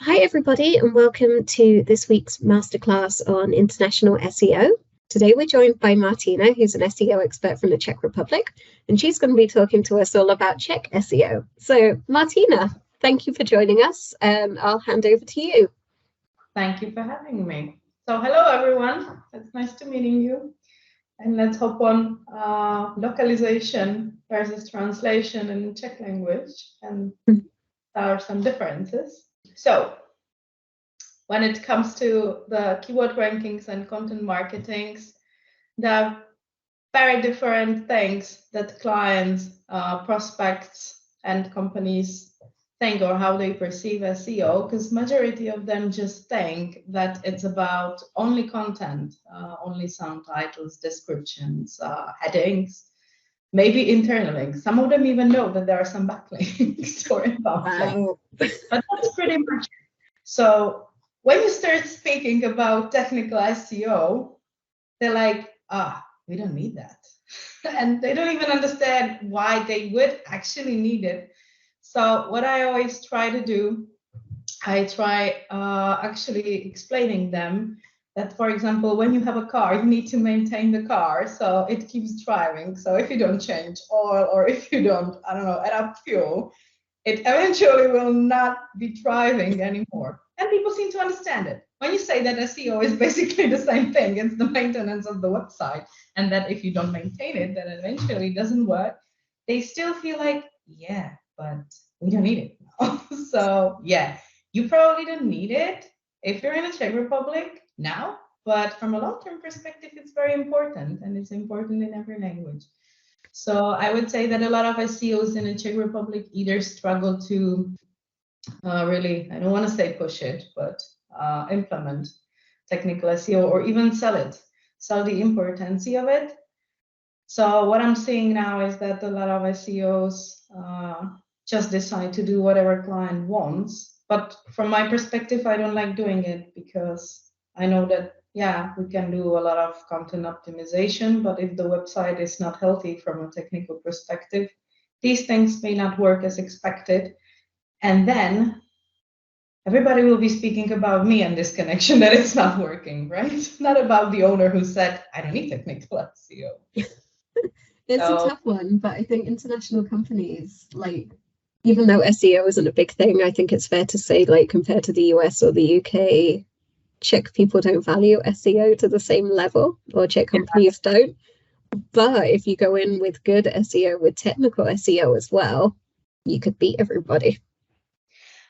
Hi, everybody, and welcome to this week's masterclass on international SEO. Today, we're joined by Martina, who's an SEO expert from the Czech Republic, and she's going to be talking to us all about Czech SEO. So, Martina, thank you for joining us, and I'll hand over to you. Thank you for having me. So, hello, everyone. It's nice to meeting you. And let's hop on localization versus translation in Czech language. And there are some differences. So, when it comes to the keyword rankings and content marketings, there are very different things that clients, prospects, and companies think or how they perceive SEO, because majority of them just think that it's about only content, only some titles, descriptions, headings, maybe internal links. Some of them even know that there are some backlinks or inbound links. But that's pretty much it. So when you start speaking about technical SEO, they're like, we don't need that. And they don't even understand why they would actually need it. So what I always try to do, I try actually explaining them that, for example, when you have a car, you need to maintain the car so it keeps driving. So if you don't change oil or if you don't, add up fuel, it eventually will not be driving anymore. And people seem to understand it. When you say that SEO is basically the same thing, it's the maintenance of the website, and that if you don't maintain it, then eventually it doesn't work, they still feel like, yeah, but we don't need it now. So yeah, you probably don't need it if you're in the Czech Republic now, but from a long-term perspective, it's very important, and it's important in every language. So I would say that a lot of SEOs in the Czech Republic either struggle to really, I don't want to say push it, but implement technical SEO or even sell the importance of it. So what I'm seeing now is that a lot of SEOs just decide to do whatever client wants. But from my perspective, I don't like doing it because I know that, yeah, we can do a lot of content optimization, but if the website is not healthy from a technical perspective, these things may not work as expected. And then everybody will be speaking about me and this connection that it's not working, right? Not about the owner who said, I don't need technical SEO. It's a tough one, but I think international companies, even though SEO isn't a big thing, I think it's fair to say, compared to the US or the UK, Czech people don't value SEO to the same level, or Czech companies don't. But if you go in with good SEO, with technical SEO as well, you could beat everybody.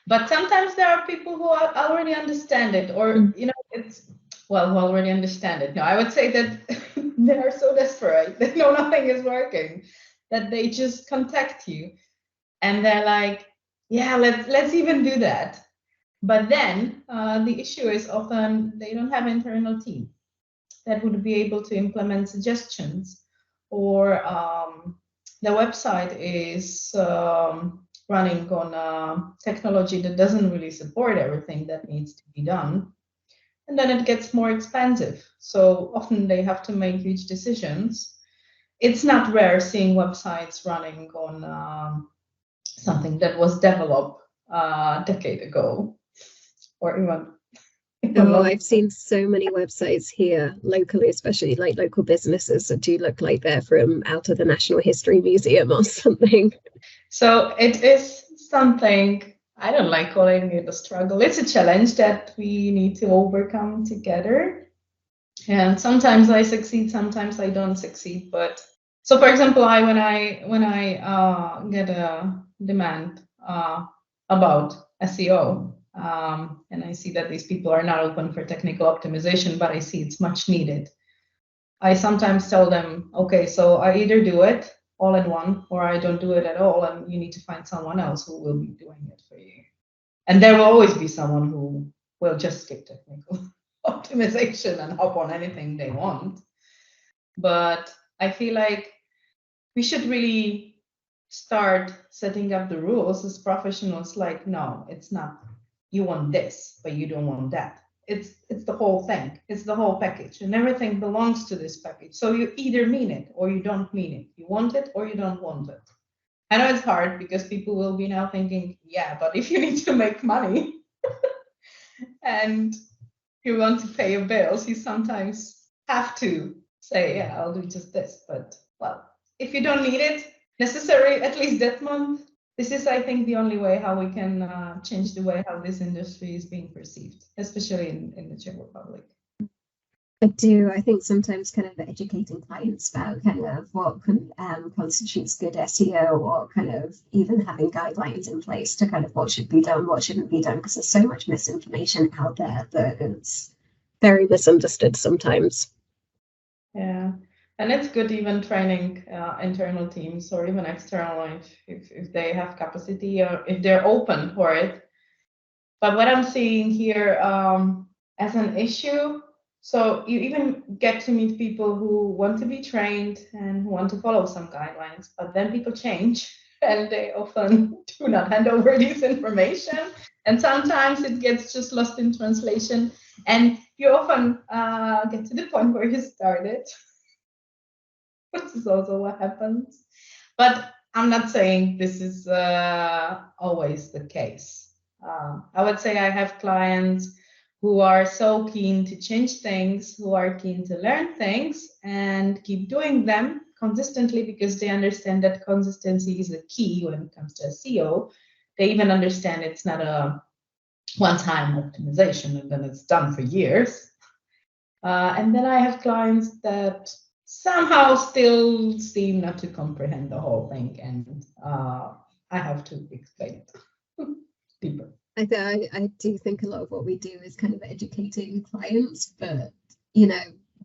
But sometimes there are people who already understand it, or, who already understand it. No, I would say that they are so desperate, they know nothing is working, that they just contact you and they're like, yeah, let's even do that. But then the issue is often they don't have an internal team that would be able to implement suggestions, or the website is running on technology that doesn't really support everything that needs to be done. And then it gets more expensive. So often they have to make huge decisions. It's not rare seeing websites running on something that was developed a decade ago, or even. I've seen so many websites here locally, especially local businesses that do look like they're from out of the National History Museum or something. So it is something, I don't like calling it a struggle. It's a challenge that we need to overcome together. And sometimes I succeed, sometimes I don't succeed. But so, for example, when I get a demand about SEO, and I see that these people are not open for technical optimization, but I see it's much needed, I sometimes tell them, okay, so I either do it all at once, or I don't do it at all, and you need to find someone else who will be doing it for you. And there will always be someone who will just skip technical optimization and hop on anything they want. But I feel like we should really start setting up the rules as professionals. Like, no, it's not you want this, but you don't want that. It's the whole thing. It's the whole package, and everything belongs to this package. So you either mean it or you don't mean it. You want it or you don't want it. I know it's hard because people will be now thinking, yeah, but if you need to make money, and you want to pay your bills, you sometimes have to say, yeah, I'll do just this. But well, if you don't need it necessary, at least that month, this is, I think, the only way how we can change the way how this industry is being perceived, especially in the Czech Republic. I do. I think sometimes kind of educating clients about kind of what constitutes good SEO, or kind of even having guidelines in place to kind of what should be done, what shouldn't be done, because there's so much misinformation out there that it's very misunderstood sometimes. Yeah, and it's good even training internal teams or even external if they have capacity or if they're open for it. But what I'm seeing here as an issue, so you even get to meet people who want to be trained and who want to follow some guidelines, but then people change and they often do not hand over this information. And sometimes it gets just lost in translation. And you often get to the point where you started, which is also what happens. But I'm not saying this is always the case. I would say I have clients who are so keen to change things, who are keen to learn things and keep doing them consistently because they understand that consistency is the key when it comes to SEO. They even understand it's not a one-time optimization and then it's done for years. And then I have clients that somehow still seem not to comprehend the whole thing, and I have to explain it deeper. I do think a lot of what we do is kind of educating clients, but you know,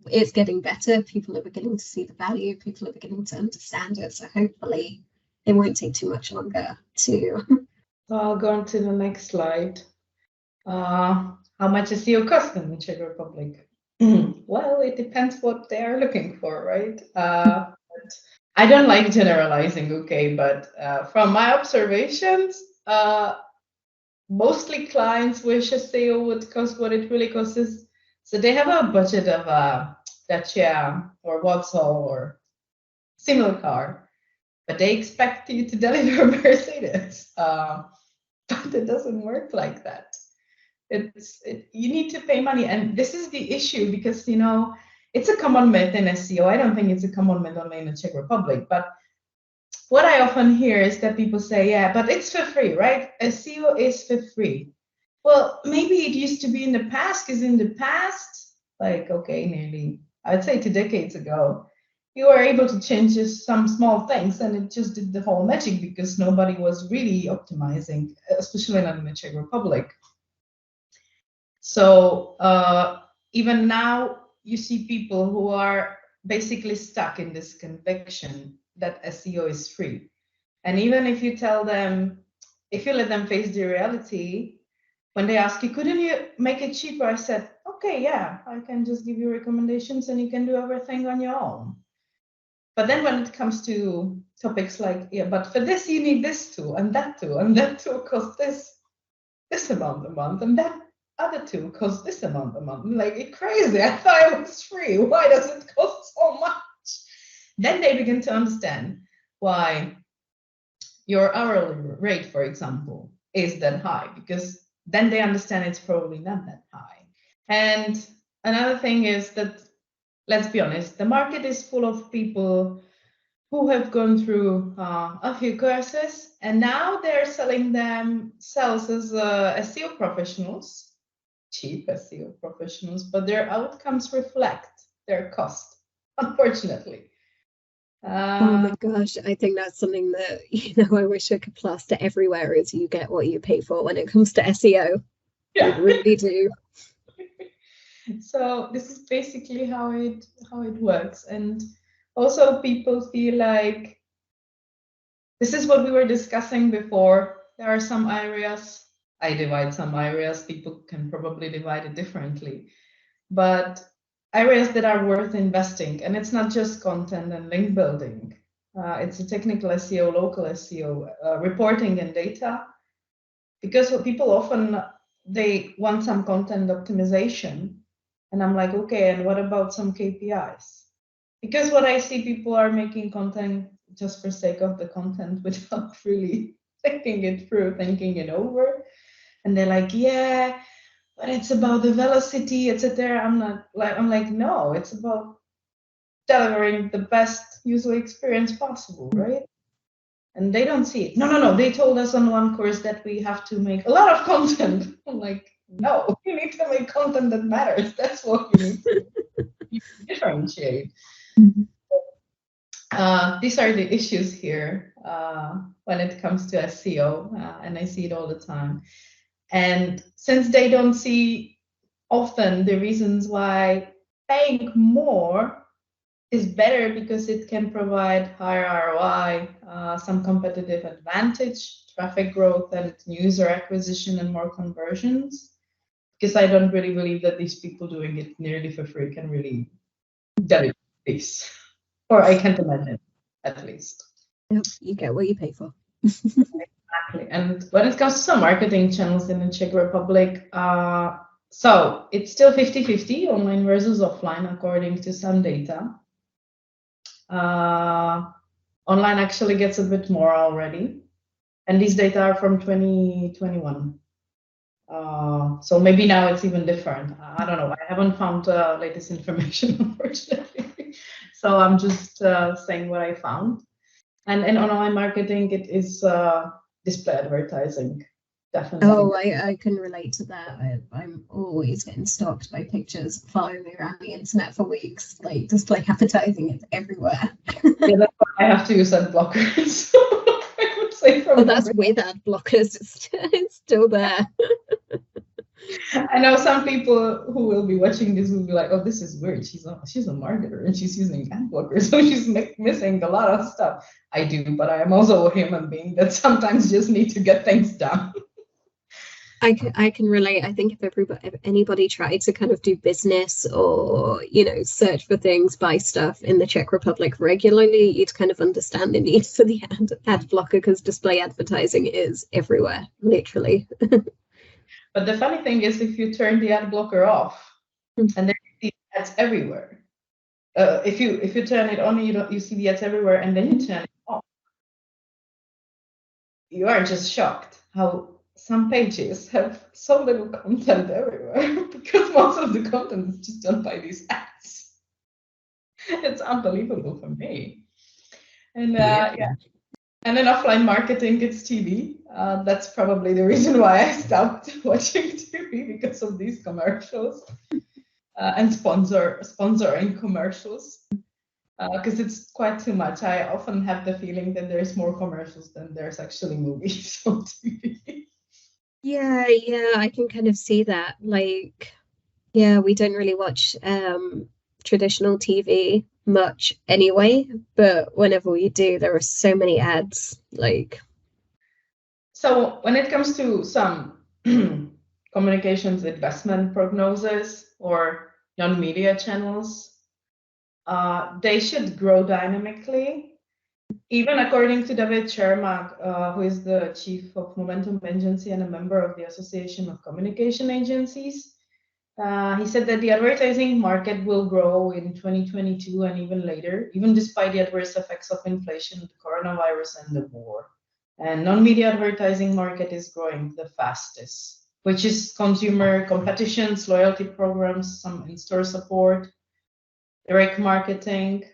it's getting better. People are beginning to see the value. People are beginning to understand it. So hopefully it won't take too much longer to. So I'll go on to the next slide. How much SEO costs in the Czech Republic? Well, it depends what they are looking for, right? I don't like generalizing, okay, but from my observations, mostly clients wish SEO would cost what it really costs. So they have a budget of a Dacia or Vauxhall or similar car, but they expect you to deliver a Mercedes. But it doesn't work like that. You need to pay money, and this is the issue because it's a common myth in SEO. I don't think it's a common myth only in the Czech Republic, but what I often hear is that people say, yeah, but it's for free, right? SEO is for free. Well, maybe it used to be in the past, because in the past, like, okay, nearly, I'd say 2 decades ago, you were able to change just some small things and it just did the whole magic because nobody was really optimizing, especially not in the Czech Republic. So even now, you see people who are basically stuck in this conviction that SEO is free. And even if you tell them, if you let them face the reality, when they ask you, couldn't you make it cheaper? I said, okay, yeah, I can just give you recommendations and you can do everything on your own. But then when it comes to topics like, yeah, but for this, you need this tool and that tool costs this amount a month, and that other tool costs this amount a month. I'm like, it's crazy. I thought it was free. Why does it cost so much? Then they begin to understand why your hourly rate, for example, is that high, because then they understand it's probably not that high. And another thing is that, let's be honest, the market is full of people who have gone through a few courses and now they're selling themselves as SEO professionals, cheap SEO professionals, but their outcomes reflect their cost, unfortunately. Oh my gosh, I think that's something that, I wish I could plaster everywhere, is you get what you pay for when it comes to SEO. Yeah. You really do. So this is basically how it works. And also people feel like, this is what we were discussing before. There are some areas, I divide some areas, people can probably divide it differently, but areas that are worth investing. And it's not just content and link building. It's a technical SEO, local SEO, reporting and data. Because people often, they want some content optimization. And I'm like, okay, and what about some KPIs? Because what I see, people are making content just for sake of the content without really thinking it through, thinking it over. And they're like, yeah, but it's about the velocity, etc. I'm like, no, it's about delivering the best user experience possible, right? And they don't see it. No. They told us on one course that we have to make a lot of content. I'm like, no, you need to make content that matters. That's what you need to differentiate. Mm-hmm. These are the issues here when it comes to SEO, and I see it all the time. And since they don't see often the reasons why paying more is better because it can provide higher ROI, some competitive advantage, traffic growth, and user acquisition and more conversions. Because I don't really believe that these people doing it nearly for free can really deliver this, or I can't imagine, at least. Yep, you get what you pay for. Exactly. And when it comes to some marketing channels in the Czech Republic, so it's still 50-50 online versus offline, according to some data. Online actually gets a bit more already, and these data are from 2021. So maybe now it's even different. I don't know. I haven't found latest information, unfortunately. So I'm just saying what I found. And in online marketing, it is display advertising, definitely. Oh, I can relate to that. I'm always getting stalked by pictures following me around the internet for weeks. Like display advertising is everywhere. Yeah, that's why I have to use ad blockers. I would say that's with ad blockers. It's still there. I know some people who will be watching this will be like, "Oh, this is weird. She's a marketer and she's using ad blockers, so she's missing a lot of stuff." I do, but I am also a human being that sometimes just need to get things done. I can relate. I think if anybody tried to kind of do business or, search for things, buy stuff in the Czech Republic regularly, you'd kind of understand the need for the ad blocker, because display advertising is everywhere, literally. But the funny thing is, if you turn the ad blocker off, and then you see ads everywhere. If you turn it on, you see the ads everywhere, and then you turn it off. You are just shocked how some pages have so little content everywhere, because most of the content is just done by these ads. It's unbelievable for me. And yeah. And in offline marketing, it's TV. That's probably the reason why I stopped watching TV, because of these commercials and sponsoring commercials. Because it's quite too much. I often have the feeling that there's more commercials than there's actually movies on TV. Yeah, I can kind of see that. Like, yeah, we don't really watch traditional TV much anyway, but whenever we do, there are so many ads. Like, so when it comes to some communications investment prognosis or non-media channels, they should grow dynamically. Even according to David Chermak, who is the chief of Momentum Agency and a member of the Association of Communication Agencies, he said that the advertising market will grow in 2022 and even later, even despite the adverse effects of inflation, the coronavirus, and the war. And non-media advertising market is growing the fastest, which is consumer competitions, loyalty programs, some in-store support, direct marketing,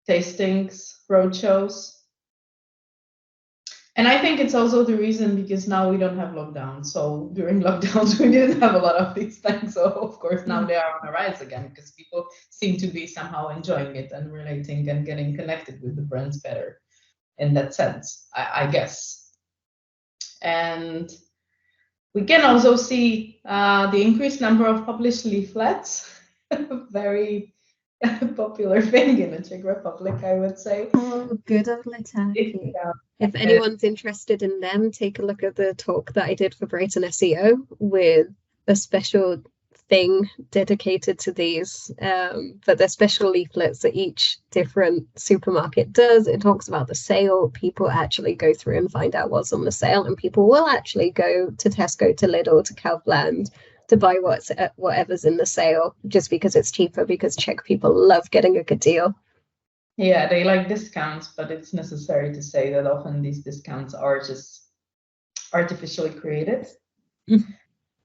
tastings, roadshows. And I think it's also the reason because now we don't have lockdowns. So during lockdowns, we didn't have a lot of these things. So of course, now they are on the rise again, because people seem to be somehow enjoying it and relating and getting connected with the brands better in that sense, I guess. And we can also see the increased number of published leaflets, very popular thing in the Czech Republic, I would say. Oh, good old letáky. If anyone's interested in them, take a look at the talk that I did for Brighton SEO with a special thing dedicated to these. But they're special leaflets that each different supermarket does. It talks about the sale. People actually go through and find out what's on the sale, and people will actually go to Tesco, to Lidl, to Kaufland to buy whatever's in the sale, just because it's cheaper, because Czech people love getting a good deal. Yeah, they like discounts, but it's necessary to say that often these discounts are just artificially created.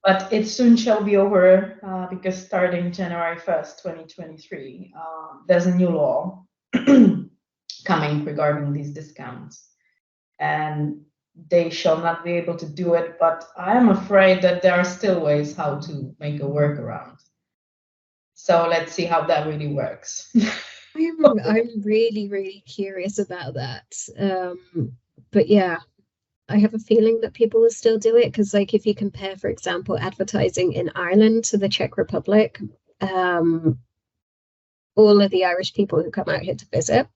But it soon shall be over because starting January 1st, 2023, there's a new law coming regarding these discounts. And they shall not be able to do it, but I am afraid that there are still ways how to make a workaround. So let's see how that really works. I'm really, really curious about that. But yeah, I have a feeling that people will still do it because, like, if you compare, for example, advertising in Ireland to the Czech Republic, all of the Irish people who come out here to visit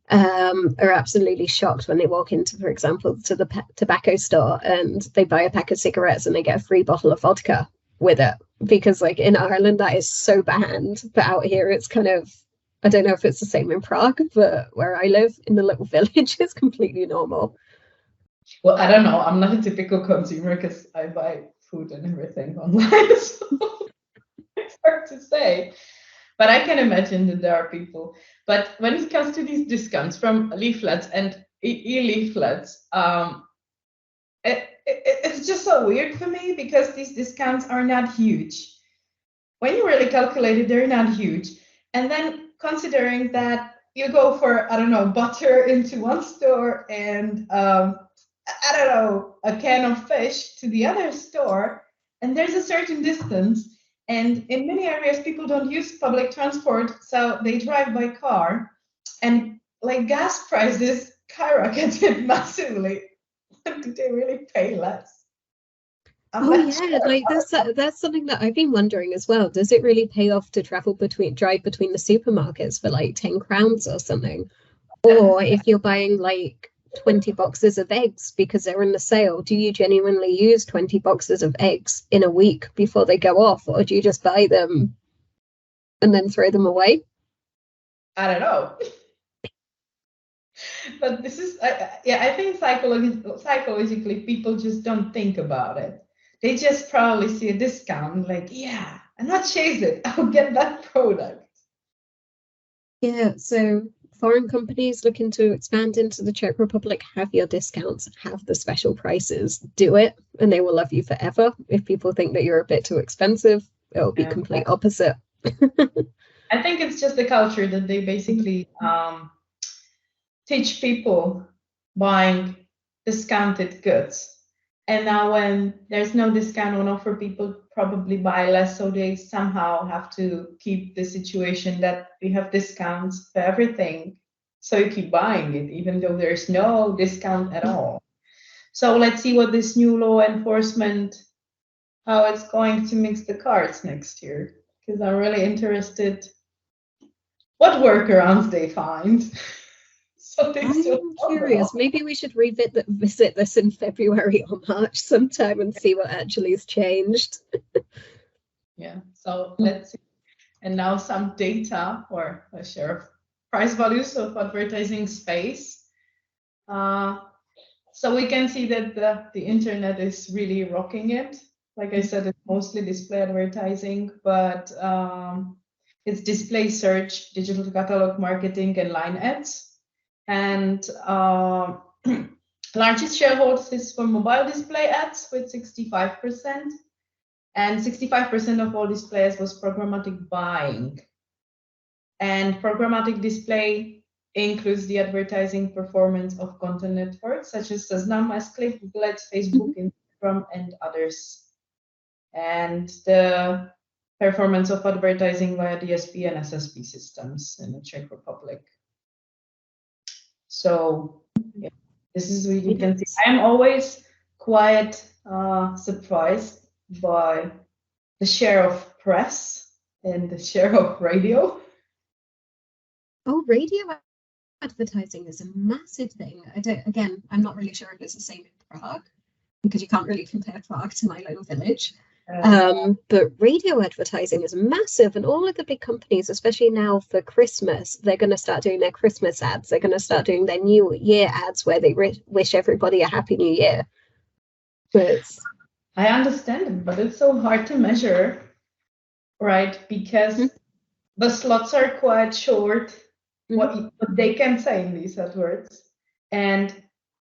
are absolutely shocked when they walk into, for example, to the tobacco store and they buy a pack of cigarettes and they get a free bottle of vodka with it. Because, like, in Ireland, that is so banned. But out here, it's kind of, I don't know if it's the same in Prague, but where I live in the little village, it's completely normal. Well, I don't know. I'm not a typical consumer because I buy food and everything online. So it's hard to say. But I can imagine that there are people. But when it comes to these discounts from leaflets and e-leaflets, it's just so weird for me because these discounts are not huge. When you really calculate it, they're not huge. And then considering that you go for, I don't know, butter into one store and I don't know, a can of fish to the other store, and there's a certain distance. And in many areas, people don't use public transport, so they drive by car. And like gas prices skyrocketed massively. Do they really pay less? Oh yeah, like that's something that I've been wondering as well. Does it really pay off to drive between the supermarkets for like 10 crowns or something? Or if you're buying like 20 boxes of eggs because they're in the sale, do you genuinely use 20 boxes of eggs in a week before they go off, or do you just buy them and then throw them away? I don't know. But this is, I think psychologically, people just don't think about it. They just probably see a discount, like, yeah, and not chase it. I'll get that product. Yeah, so foreign companies looking to expand into the Czech Republic, have your discounts, have the special prices, do it, and they will love you forever. If people think that you're a bit too expensive, it'll be complete opposite. I think it's just the culture that they basically teach people buying discounted goods. And now when there's no discount on offer, people probably buy less. So they somehow have to keep the situation that we have discounts for everything. So you keep buying it, even though there's no discount at all. So let's see what this new law enforcement, how it's going to mix the cards next year. Because I'm really interested what workarounds they find. So I'm curious. Maybe we should visit this in February or March sometime and see what actually has changed. Yeah, so let's see. And now some data or a share of price values of advertising space. So we can see that the internet is really rocking it. Like I said, it's mostly display advertising, but it's display search, digital catalog marketing, and line ads. And largest shareholders is for mobile display ads with 65%. And 65% of all displays was programmatic buying. And programmatic display includes the advertising performance of content networks such as Seznam, Click, Google Ads, Facebook, Instagram, and others. And the performance of advertising via DSP and SSP systems in the Czech Republic. So yeah, this is what you can see. I'm always quite surprised by the share of press and the share of radio. Oh, radio advertising is a massive thing. I'm not really sure if it's the same in Prague, because you can't really compare Prague to my little village. But radio advertising is massive, and all of the big companies, especially now for Christmas, they're going to start doing their Christmas ads. They're going to start doing their New Year ads where they wish everybody a Happy New Year. I understand it, but it's so hard to measure, right? Because the slots are quite short, what they can say in these AdWords. And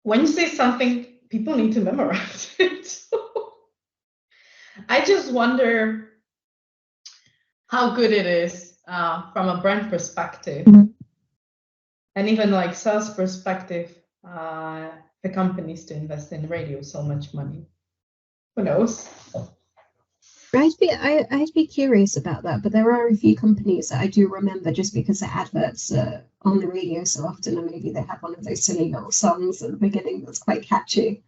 when you say something, people need to memorize it. I just wonder how good it is from a brand perspective, and even like sales perspective, the companies to invest in radio so much money. Who knows? I'd be curious about that, but there are a few companies that I do remember just because their adverts are on the radio so often, and maybe they have one of those silly little songs at the beginning that's quite catchy.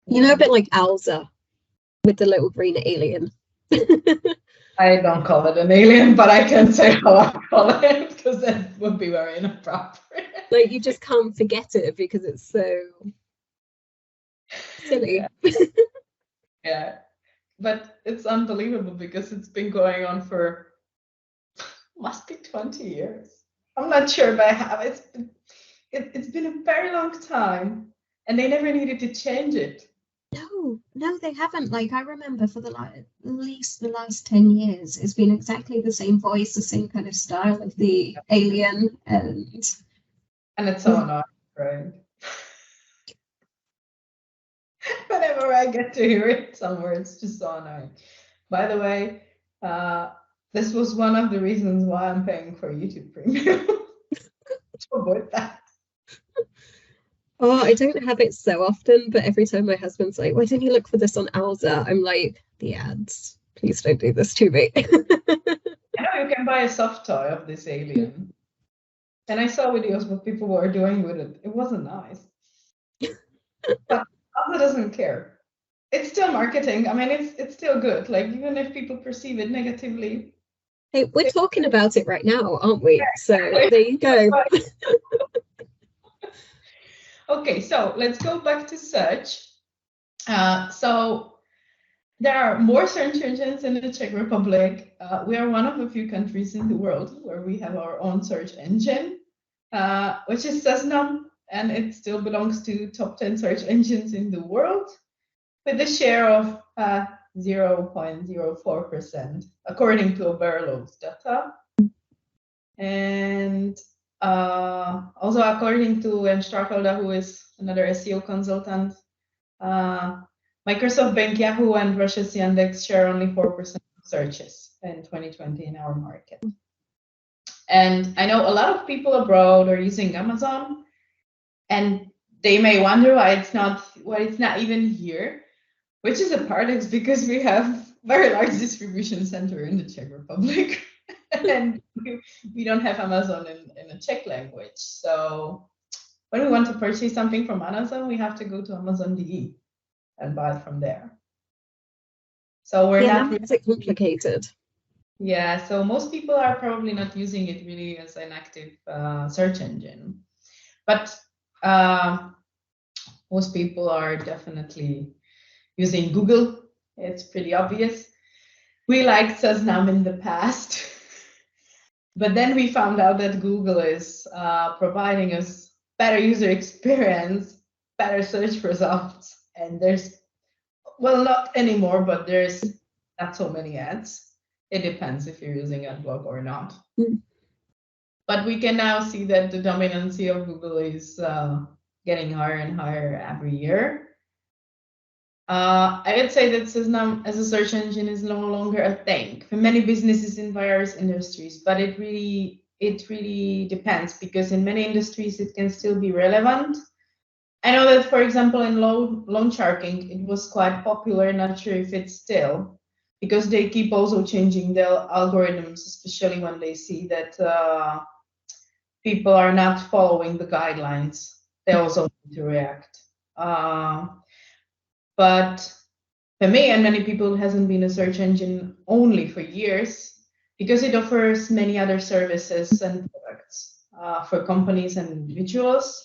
You know, a bit like Alza with the little green alien. I don't call it an alien, but I can say how I call it because that would be very inappropriate. Like, you just can't forget it because it's so silly. Yeah. But it's unbelievable because it's been going on for must be 20 years. I'm not sure, but I have. It's been a very long time, and they never needed to change it. No, they haven't. Like, I remember for at least the last 10 years, it's been exactly the same voice, the same kind of style of the alien, and it's so annoying, right? Whenever I get to hear it somewhere, it's just so annoying. By the way, this was one of the reasons why I'm paying for YouTube Premium to avoid that. Oh, I don't have it so often, but every time my husband's like, "Why don't you look for this on Alza?" I'm like, "The ads. Please don't do this to me." I know you can buy a soft toy of this alien. And I saw videos what people were doing with it. It wasn't nice. But Alza doesn't care. It's still marketing. I mean, it's still good. Like, even if people perceive it negatively. Hey, we're talking about it right now, aren't we? So there you go. Okay, so let's go back to search. So there are more search engines in the Czech Republic. We are one of a few countries in the world where we have our own search engine, which is Seznam, and it still belongs to top 10 search engines in the world with a share of 0.04%, according to Overload's data. And also according to Starfelder, who is another SEO consultant, Microsoft Bank, Yahoo, and Russia's Yandex share only 4% of searches in 2020 in our market. And I know a lot of people abroad are using Amazon, and they may wonder why it's not even here, which is a paradox because we have very large distribution center in the Czech Republic. And we don't have Amazon in the Czech language. So when we want to purchase something from Amazon, we have to go to Amazon.de and buy it from there. So we're not really complicated. Yeah, so most people are probably not using it really as an active search engine. But most people are definitely using Google. It's pretty obvious. We liked Seznam in the past. But then we found out that Google is providing us better user experience, better search results, and there's, well, not anymore, but there's not so many ads. It depends if you're using AdBlock or not. But we can now see that the dominancy of Google is getting higher and higher every year. I would say that Seznam as a search engine is no longer a thing for many businesses in various industries, but it really depends because in many industries it can still be relevant. I know that, for example, in loan sharking, it was quite popular. Not sure if it's still, because they keep also changing their algorithms, especially when they see that people are not following the guidelines. They also need to react. But for me and many people, it hasn't been a search engine only for years because it offers many other services and products for companies and individuals.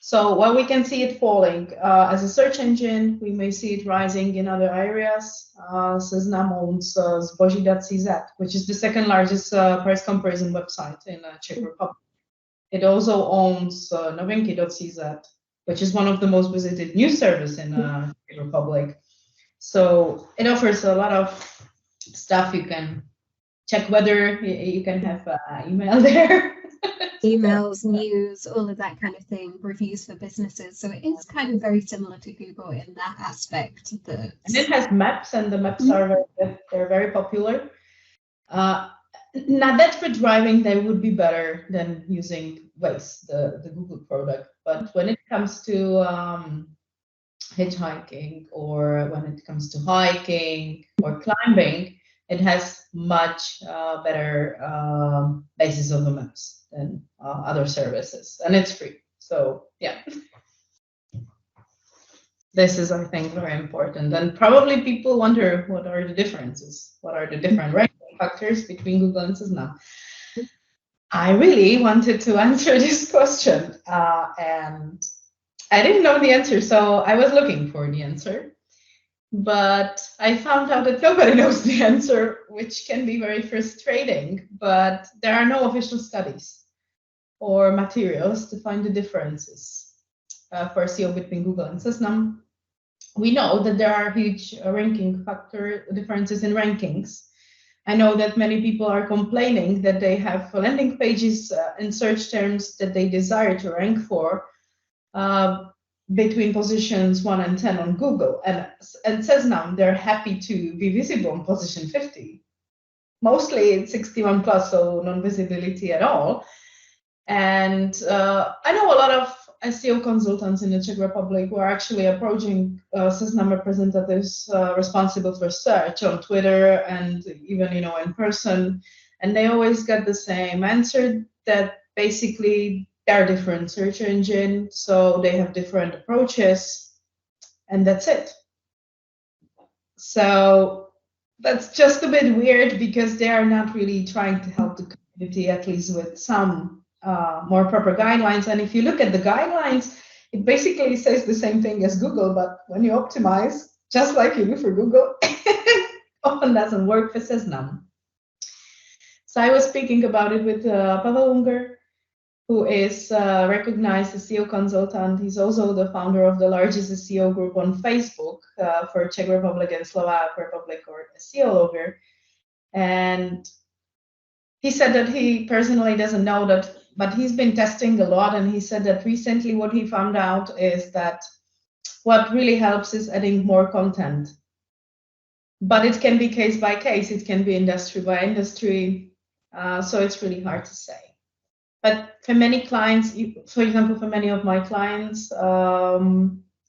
So while we can see it falling as a search engine, we may see it rising in other areas. Seznam owns Zboží.cz, which is the second largest price comparison website in Czech Republic. It also owns Novinky.cz, which is one of the most visited news services in Czech Republic. So it offers a lot of stuff. You can check whether you can have email there. emails, news, all of that kind of thing, reviews for businesses. So it is kind of very similar to Google in that aspect. And it has maps, and the maps are they're very popular. Now that for driving, they would be better than using Waze, the Google product. But when it comes to hitchhiking, or when it comes to hiking or climbing, it has much better basis on the maps than other services, and it's free. So yeah, this is, I think, very important. And probably people wonder, what are the differences? What are the different ranking factors between Google and CzechRepublic? I really wanted to answer this question, and I didn't know the answer, so I was looking for the answer. But I found out that nobody knows the answer, which can be very frustrating. But there are no official studies or materials to find the differences for SEO between Google and CzechRepublic. We know that there are huge ranking factor differences in rankings. I know that many people are complaining that they have landing pages in search terms that they desire to rank for between positions 1 and 10 on Google, and CzechRepublic, they're happy to be visible on position 50. Mostly it's 61 plus, so non-visibility at all. And I know a lot of SEO consultants in the Czech Republic who are actually approaching CzechRepublic representatives responsible for search on Twitter and even, in person, and they always get the same answer, that basically they're different search engine, so they have different approaches, and that's it. So that's just a bit weird, because they are not really trying to help the community, at least with some more proper guidelines. And if you look at the guidelines, it basically says the same thing as Google, but when you optimize, just like you do for Google, it often doesn't work for CzechRepublic. So I was speaking about it with Pavel Unger, who is a recognized SEO consultant. He's also the founder of the largest SEO group on Facebook for Czech Republic and Slovak Republic, or SEO Logger. And he said that he personally doesn't know that, but he's been testing a lot, and he said that recently what he found out is that what really helps is adding more content. But it can be case by case, it can be industry by industry, so it's really hard to say. But for many clients, for example, for many of my clients,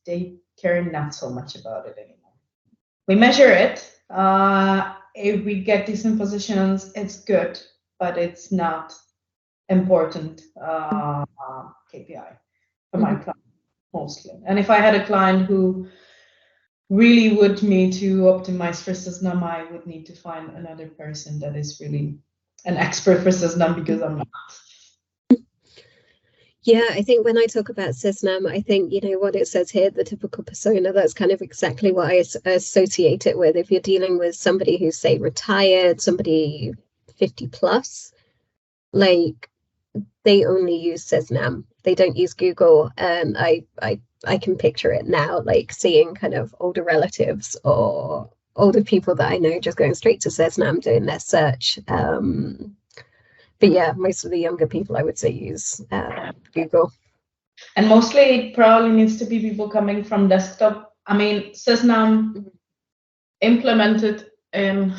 they care not so much about it anymore. We measure it. If we get decent positions, it's good, but it's not important KPI for my client mostly. And if I had a client who really would me to optimize for CzechRepublic, I would need to find another person that is really an expert for CzechRepublic, because I'm not. Yeah, I think when I talk about CzechRepublic, I think, what it says here, the typical persona, that's kind of exactly what I associate it with. If you're dealing with somebody who's, say, retired, somebody 50 plus, like, they only use CzechRepublic. They don't use Google. And I can picture it now, like seeing kind of older relatives or older people that I know just going straight to CzechRepublic doing their search. But yeah, most of the younger people, I would say, use Google. And mostly it probably needs to be people coming from desktop. I mean, CzechRepublic implemented in,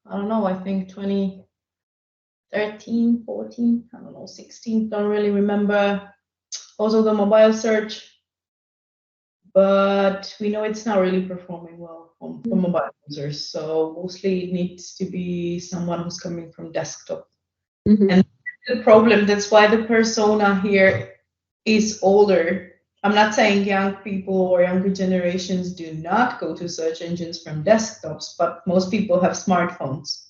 I don't know, I think 2013, 14, I don't know, 16, don't really remember. Also the mobile search. But we know it's not really performing well for mobile users. So mostly it needs to be someone who's coming from desktop. And the problem, that's why the persona here is older. I'm not saying young people or younger generations do not go to search engines from desktops, but most people have smartphones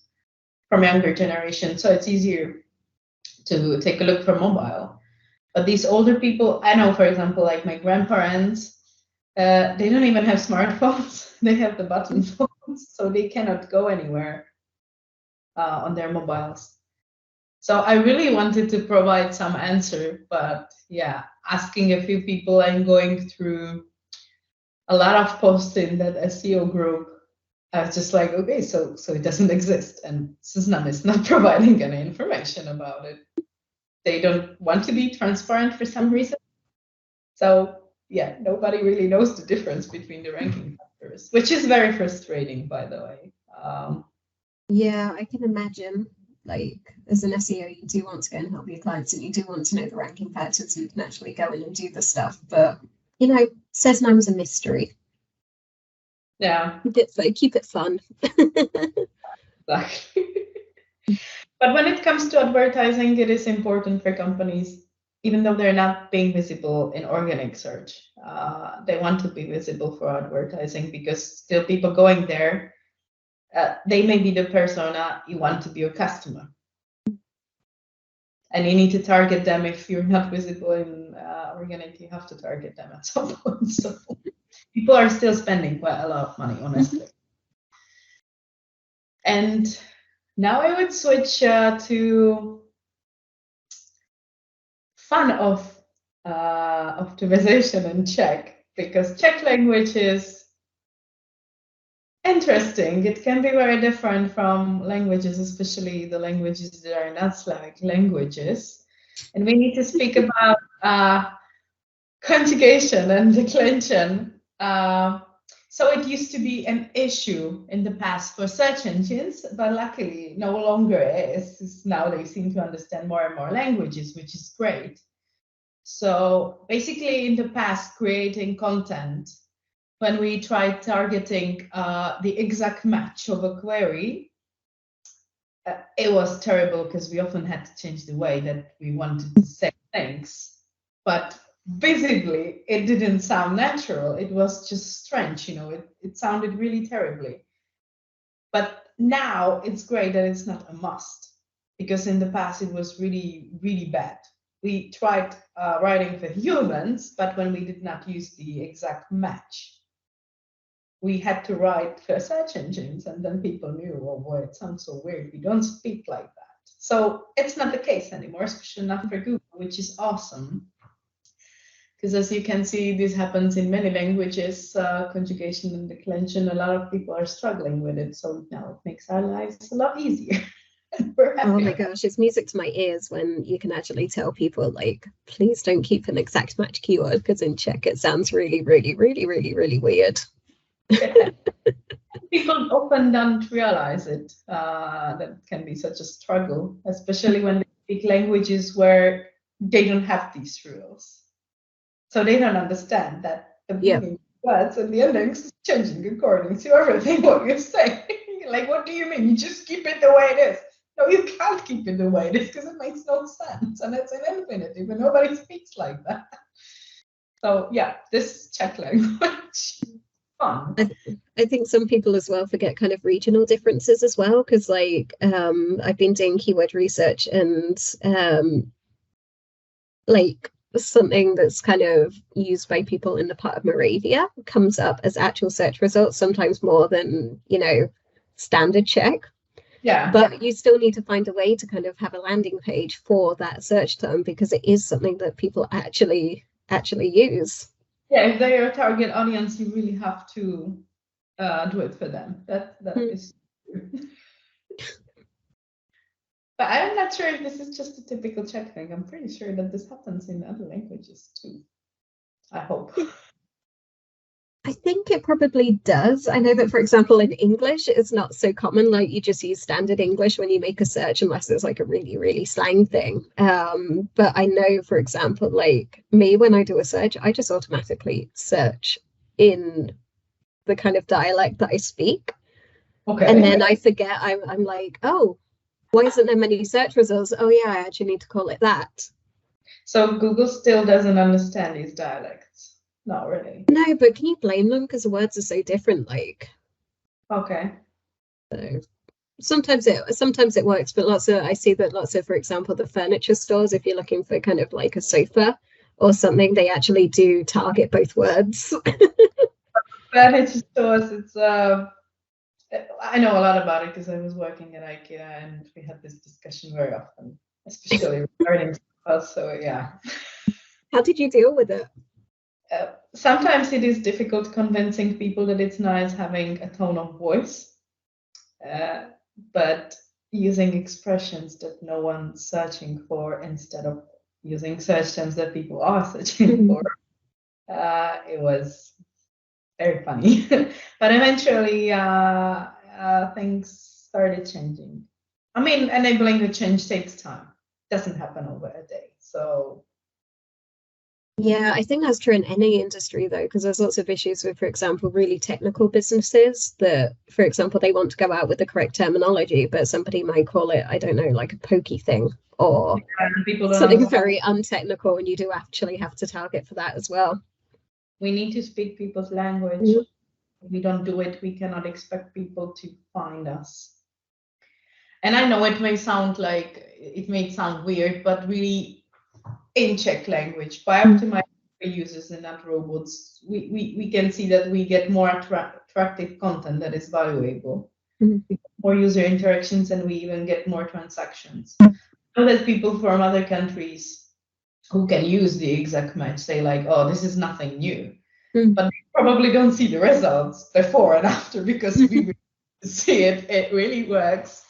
from younger generations, so it's easier to take a look from mobile. But these older people, I know, for example, like my grandparents, they don't even have smartphones. They have the button phones, so they cannot go anywhere on their mobiles. So I really wanted to provide some answer, but yeah, asking a few people and going through a lot of posts in that SEO group, I was just like, okay, so it doesn't exist, and CzechRepublic is not providing any information about it. they don't want to be transparent for some reason. So yeah, nobody really knows the difference between the ranking factors, which is very frustrating, by the way. Yeah, I can imagine. Like, as an SEO, you do want to go and help your clients, and you do want to know the ranking factors, so you can actually go in and do the stuff. But says name's a mystery. Yeah, Keep it fun. exactly. But when it comes to advertising, it is important for companies, even though they're not being visible in organic search, they want to be visible for advertising, because still people going there, they may be the persona you want to be your customer. And you need to target them. If you're not visible in organic, you have to target them at some point. So people are still spending quite a lot of money, honestly. And now I would switch to fun of optimization in Czech, because Czech language is interesting. It can be very different from languages, especially the languages that are not Slavic languages. And we need to speak about conjugation and declension. So it used to be an issue in the past for search engines, but luckily no longer is. Now they seem to understand more and more languages, which is great. So basically in the past, creating content, when we tried targeting the exact match of a query, it was terrible, because we often had to change the way that we wanted to say things. But visibly, it didn't sound natural. It was just strange, it sounded really terribly. But now it's great that it's not a must, because in the past it was really, really bad. We tried writing for humans, but when we did not use the exact match, we had to write for search engines, and then people knew, oh boy, it sounds so weird. We don't speak like that. So it's not the case anymore, especially not for Google, which is awesome. Because as you can see, this happens in many languages, conjugation and declension. A lot of people are struggling with it. So now it makes our lives a lot easier. Oh my gosh, it's music to my ears when you can actually tell people, like, please don't keep an exact match keyword, because in Czech it sounds really, really, really, really, really weird. Yeah. People often don't realize it, that it can be such a struggle, especially when they speak languages where they don't have these rules. So they don't understand that the meaning of words and the endings is changing according to everything what you say. Like, what do you mean? You just keep it the way it is. No, you can't keep it the way it is, because it makes no sense. And it's an infinitive, but nobody speaks like that. So yeah, this Czech language. Fun. I think some people as well forget kind of regional differences as well, because like I've been doing keyword research, and like something that's kind of used by people in the part of Moravia comes up as actual search results, sometimes more than standard Czech. Yeah. But you still need to find a way to kind of have a landing page for that search term, because it is something that people actually use. Yeah, if they're your target audience, you really have to do it for them. That is true. But I'm not sure if this is just a typical Czech thing. I'm pretty sure that this happens in other languages too. I hope. I think it probably does. I know that, for example, in English, it's not so common. Like, you just use standard English when you make a search, unless it's like a really, really slang thing. But I know, for example, like me, when I do a search, I just automatically search in the kind of dialect that I speak. Okay. And then I forget, I'm like, oh, why isn't there many search results? Oh yeah, I actually need to call it that. So Google still doesn't understand these dialects? Not really. No, but can you blame them? Because the words are so different, like. Okay. So sometimes it works, but I see that lots of, for example, the furniture stores, if you're looking for kind of like a sofa or something, they actually do target both words. Furniture stores, it's I know a lot about it because I was working at IKEA, and we had this discussion very often, especially regarding stuff. So yeah. How did you deal with it? Sometimes it is difficult convincing people that it's nice having a tone of voice, but using expressions that no one's searching for instead of using search terms that people are searching for. It was very funny. But eventually things started changing. I mean, enabling a change takes time. It doesn't happen over a day. So yeah, I think that's true in any industry though, because there's lots of issues with, for example, really technical businesses that, for example, they want to go out with the correct terminology, but somebody might call it, I don't know, like a pokey thing or something very untechnical, and you do actually have to target for that as well. We need to speak people's language. If we don't do it, we cannot expect people to find us. And I know it may sound weird, but really in Czech language, by optimizing users and not robots, we can see that we get more attractive content that is valuable. More user interactions, and we even get more transactions. I know that people from other countries who can use the exact match say like, oh, this is nothing new. But they probably don't see the results before and after, because we see it. It really works.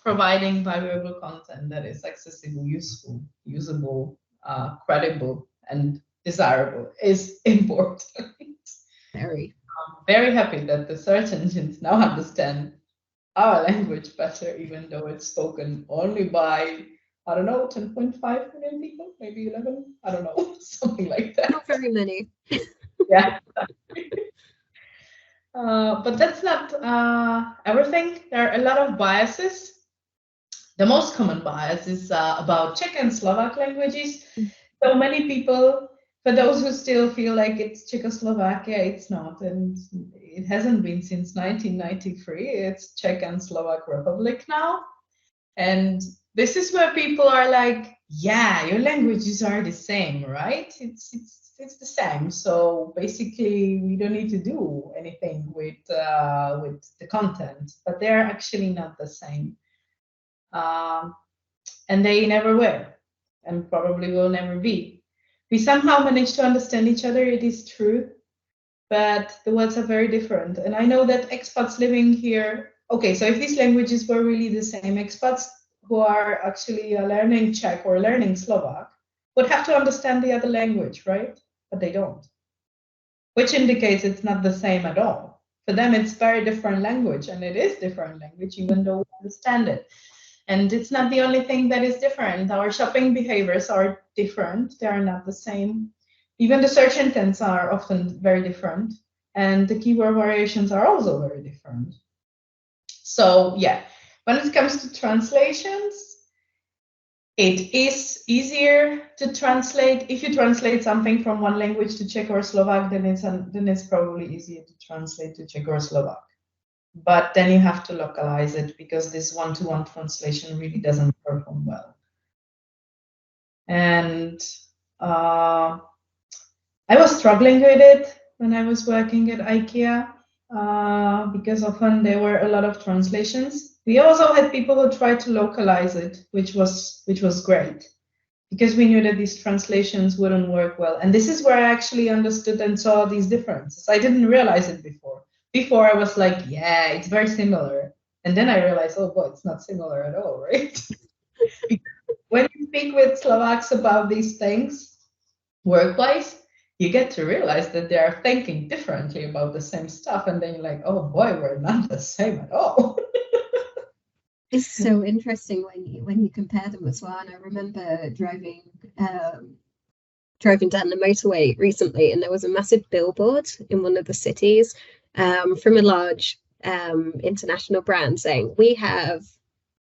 Providing valuable content that is accessible, useful, usable, credible, and desirable is important. Very. I'm very happy that the search engines now understand our language better, even though it's spoken only by, I don't know, 10.5 million people, maybe 11, I don't know, something like that. Not very many. Yeah. But that's not everything. There are a lot of biases. The most common bias is about Czech and Slovak languages. So many people, for those who still feel like it's Czechoslovakia, it's not. And it hasn't been since 1993. It's Czech and Slovak Republic now. And this is where people are like, yeah, your languages are the same, right? It's the same. So basically, we don't need to do anything with the content, but they're actually not the same. And they never were, and probably will never be. We somehow managed to understand each other, it is true, but the words are very different. And I know that expats living here, okay, so if these languages were really the same, expats who are actually learning Czech or learning Slovak would have to understand the other language, right? But they don't, which indicates it's not the same at all. For them, it's very different language, and it is different language, even though we understand it. And it's not the only thing that is different. Our shopping behaviors are different. They are not the same. Even the search intents are often very different. And the keyword variations are also very different. So yeah, when it comes to translations, it is easier to translate. If you translate something from one language to Czech or Slovak, then it's probably easier to translate to Czech or Slovak. But then you have to localize it, because this one-to-one translation really doesn't perform well. And I was struggling with it when I was working at IKEA, because often there were a lot of translations. We also had people who tried to localize it, which was great, because we knew that these translations wouldn't work well. And this is where I actually understood and saw these differences. I didn't realize it before. Before I was like, yeah, it's very similar. And then I realized, oh boy, it's not similar at all, right? When you speak with Slovaks about these things, work-wise, you get to realize that they are thinking differently about the same stuff. And then you're like, oh boy, we're not the same at all. It's so interesting when you compare them as well. And I remember driving down the motorway recently, and there was a massive billboard in one of the cities from a large international brand saying, we have,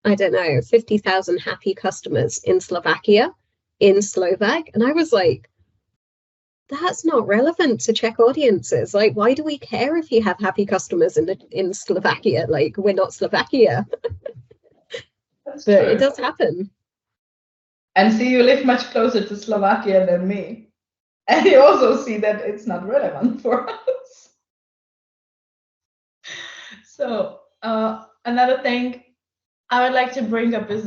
I don't know, 50,000 happy customers in Slovakia, in Slovak. And I was like, that's not relevant to Czech audiences. Like, why do we care if you have happy customers in Slovakia? Like, we're not Slovakia. But true. It does happen. And see, you live much closer to Slovakia than me. And you also see that it's not relevant for us. So another thing I would like to bring up is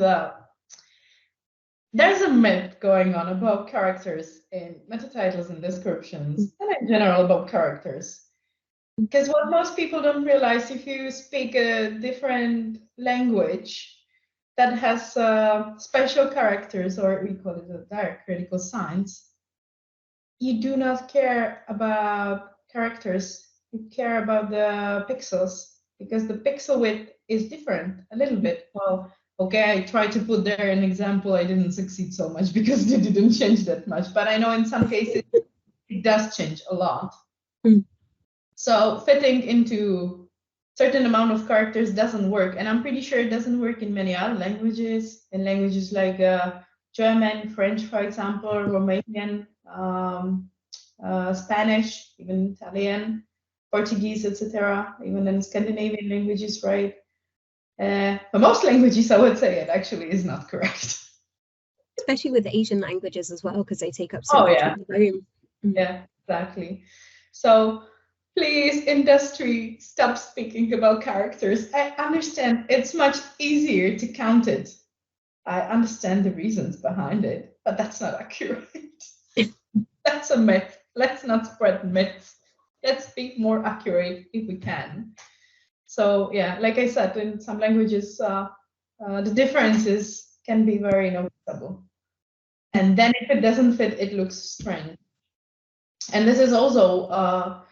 there's a myth going on about characters in meta titles and descriptions, and in general about characters. Because what most people don't realize, if you speak a different language, that has special characters, or we call it a diacritical signs, you do not care about characters. You care about the pixels, because the pixel width is different a little bit. Well, okay, I tried to put there an example. I didn't succeed so much because they didn't change that much. But I know in some cases it does change a lot. So fitting into certain amount of characters doesn't work. And I'm pretty sure it doesn't work in many other languages, in languages like German, French, for example, Romanian, Spanish, even Italian, Portuguese, etc. Even in Scandinavian languages, right? For most languages, I would say it actually is not correct. Especially with Asian languages as well, because they take up so much of the room. Yeah, exactly. So please, industry, stop speaking about characters. I understand it's much easier to count it. I understand the reasons behind it, but that's not accurate. That's a myth. Let's not spread myths. Let's be more accurate if we can. So yeah, like I said, in some languages, the differences can be very noticeable. And then if it doesn't fit, it looks strange. And this is also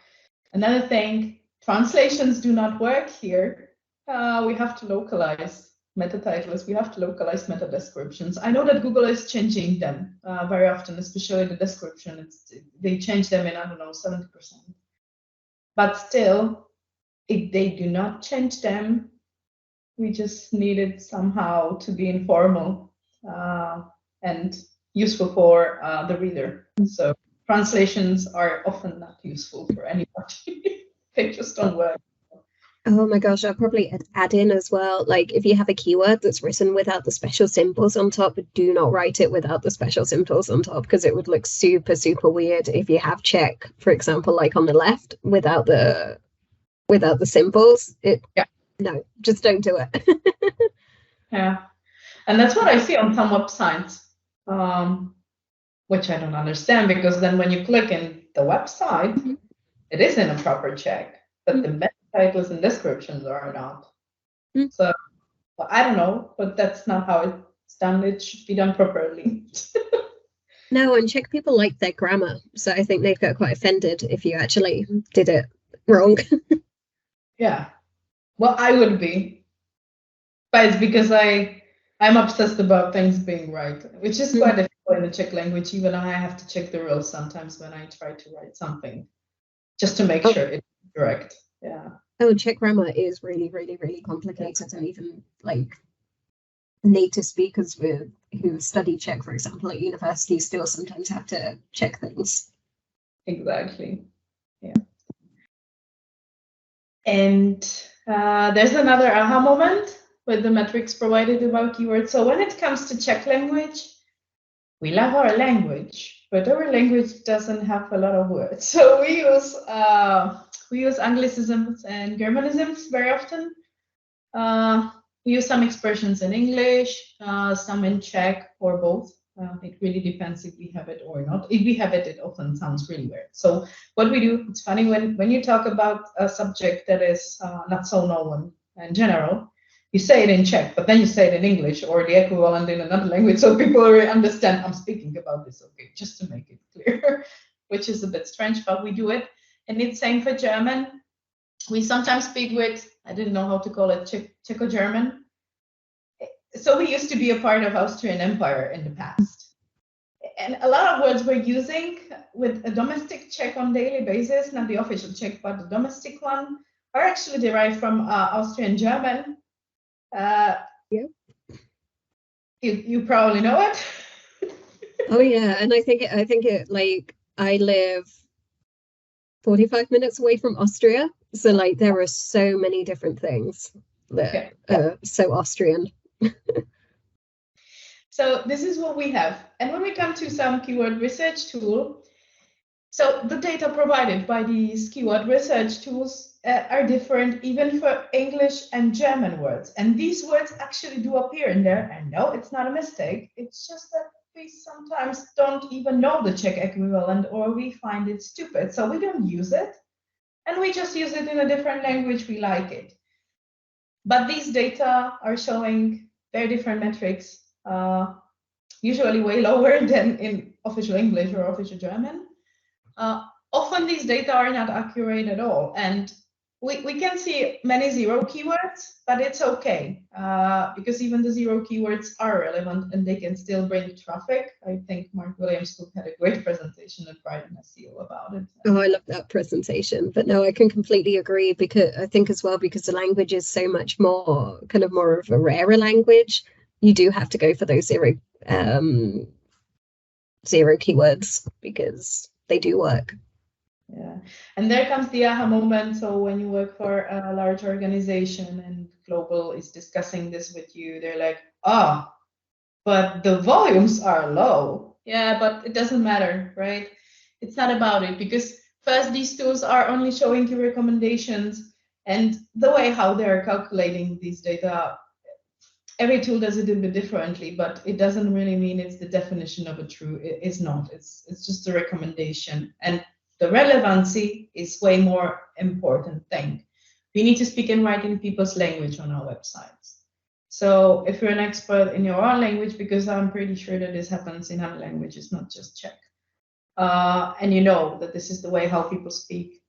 another thing. Translations do not work here. We have to localize meta titles. We have to localize meta descriptions. I know that Google is changing them very often, especially the description. They change them in, I don't know, 70%. But still, if they do not change them, we just need it somehow to be informal and useful for the reader. So translations are often not useful for anybody. They just don't work. Oh my gosh, I'll probably add in as well. Like if you have a keyword that's written without the special symbols on top, do not write it without the special symbols on top, because it would look super, super weird if you have check, for example, like on the left without the symbols. No, just don't do it. Yeah. And that's what I see on some websites, which I don't understand, because then when you click in the website, it is in a proper check, but the meta titles and descriptions are not. So well, I don't know, but that's not how it's done. It should be done properly. No, and Czech people like their grammar, so I think they'd get quite offended if you actually did it wrong. Yeah. Well, I would be, but it's because I'm obsessed about things being right, which is quite difficult in the Czech language. Even I have to check the rules sometimes when I try to write something, just to make sure it's correct. Yeah. Oh, Czech grammar is really, really, really complicated, and even like native speakers who study Czech, for example, at university, still sometimes have to check things. Exactly. Yeah. And there's another aha moment with the metrics provided about keywords. So when it comes to Czech language, we love our language, but our language doesn't have a lot of words. So we use Anglicisms and Germanisms very often. We use some expressions in English, some in Czech, or both. It really depends if we have it or not. If we have it, it often sounds really weird. So what we do, it's funny when you talk about a subject that is not so known in general, you say it in Czech, but then you say it in English or the equivalent in another language, so people already understand I'm speaking about this, okay, just to make it clear, which is a bit strange, but we do it. And it's same for German. We sometimes speak with, I didn't know how to call it, Czecho-German. So we used to be a part of Austrian Empire in the past. And a lot of words we're using with a domestic Czech on daily basis, not the official Czech, but the domestic one, are actually derived from Austrian German. Yeah. You probably know it. Oh yeah, and I think it like I live 45 minutes away from Austria, so like there are so many different things that are so Austrian. So this is what we have. And when we come to some keyword research tool, so the data provided by these keyword research tools are different even for English and German words. And these words actually do appear in there. And no, it's not a mistake. It's just that we sometimes don't even know the Czech equivalent, or we find it stupid. So we don't use it. And we just use it in a different language. We like it. But these data are showing very different metrics, usually way lower than in official English or official German. Often these data are not accurate at all. And we can see many zero keywords, but it's okay, because even the zero keywords are relevant and they can still bring traffic. I think Mark Williams had a great presentation at Brighton SEO about it. Oh, I love that presentation. But no, I can completely agree, because I think as well, because the language is so much more kind of more of a rarer language, you do have to go for those zero keywords because they do work. Yeah, and there comes the aha moment. So when you work for a large organization and Global is discussing this with you, they're like, but the volumes are low. Yeah, but it doesn't matter, right? It's not about it, because first, these tools are only showing you recommendations, and the way how they're calculating these data, every tool does it a bit differently, but it doesn't really mean it's the definition of a true. It is not. It's just a recommendation. And the relevancy is way more important thing. We need to speak and write in people's language on our websites. So if you're an expert in your own language, because I'm pretty sure that this happens in other languages, not just Czech, and you know that this is the way how people speak,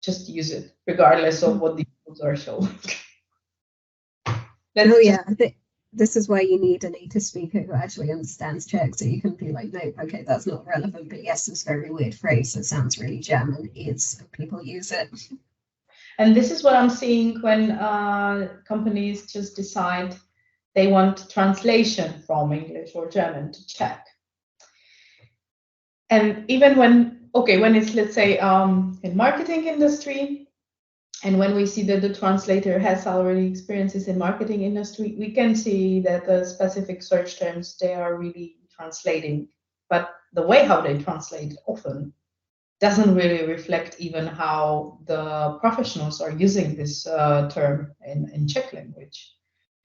just use it, regardless of what these tools are showing. Oh yeah, I think this is why you need a native speaker who actually understands Czech, so you can be like, no, okay, that's not relevant, but yes, this very weird phrase that sounds really German is, people use it. And this is what I'm seeing when companies just decide they want translation from English or German to Czech. And even when it's, let's say, in marketing industry, and when we see that the translator has already experiences in marketing industry, we can see that the specific search terms, they are really translating. But the way how they translate often doesn't really reflect even how the professionals are using this term in Czech language.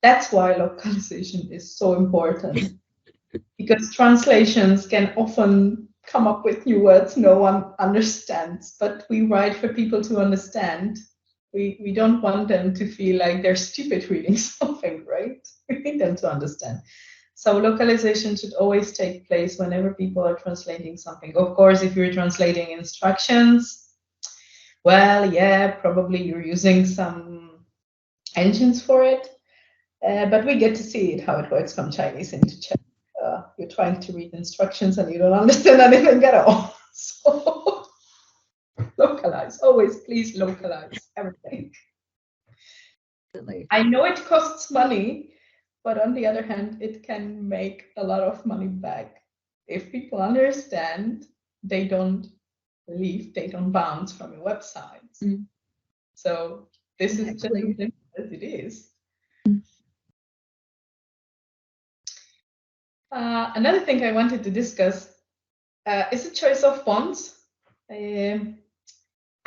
That's why localization is so important, because translations can often come up with new words no one understands, but we write for people to understand. We don't want them to feel like they're stupid reading something, right? We need them to understand. So localization should always take place whenever people are translating something. Of course, if you're translating instructions, well, yeah, probably you're using some engines for it. But we get to see it, how it works from Chinese into Czech. You're trying to read instructions and you don't understand anything at all. So localize, always please localize everything. I know it costs money, but on the other hand, it can make a lot of money back. If people understand, they don't leave, they don't bounce from your websites. So this is just something as it is. Another thing I wanted to discuss is the choice of fonts.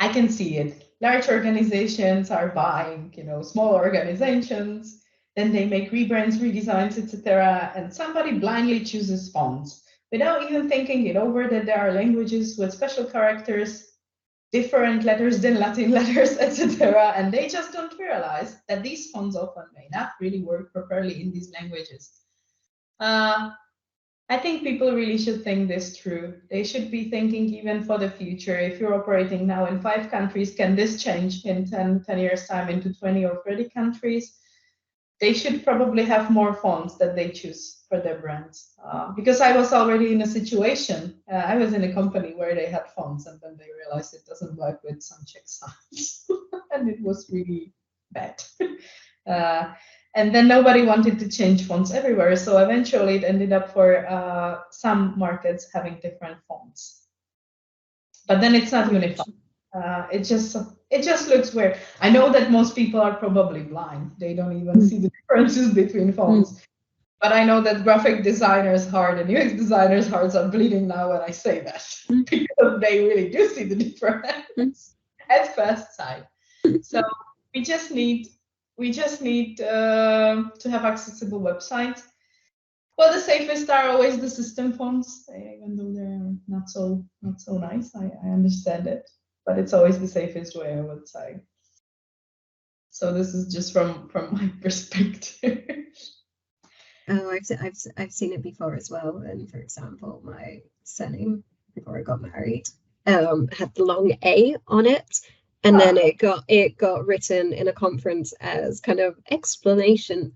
I can see it. Large organizations are buying, small organizations, then they make rebrands, redesigns, etc. And somebody blindly chooses fonts without even thinking it over, that there are languages with special characters, different letters than Latin letters, etc. And they just don't realize that these fonts often may not really work properly in these languages. I think people really should think this through. They should be thinking even for the future. If you're operating now in 5 countries, can this change in 10 years' time into 20 or 30 countries? They should probably have more fonts that they choose for their brands. Because I was already in a situation, I was in a company where they had fonts and then they realized it doesn't work with some Czech signs. And it was really bad. And then nobody wanted to change fonts everywhere. So eventually it ended up for some markets having different fonts. But then it's not unified. It just looks weird. I know that most people are probably blind. They don't even see the differences between fonts. But I know that graphic designers' heart and UX designers' hearts are bleeding now when I say that. Because they really do see the difference at first sight. So we just need to have accessible websites. Well, the safest are always the system fonts, even though they're not so nice. I understand it, but it's always the safest way, I would say. So this is just from my perspective. Oh, I've seen it before as well. And for example, my surname before I got married had the long A on it, and then it got written in a conference as kind of exclamation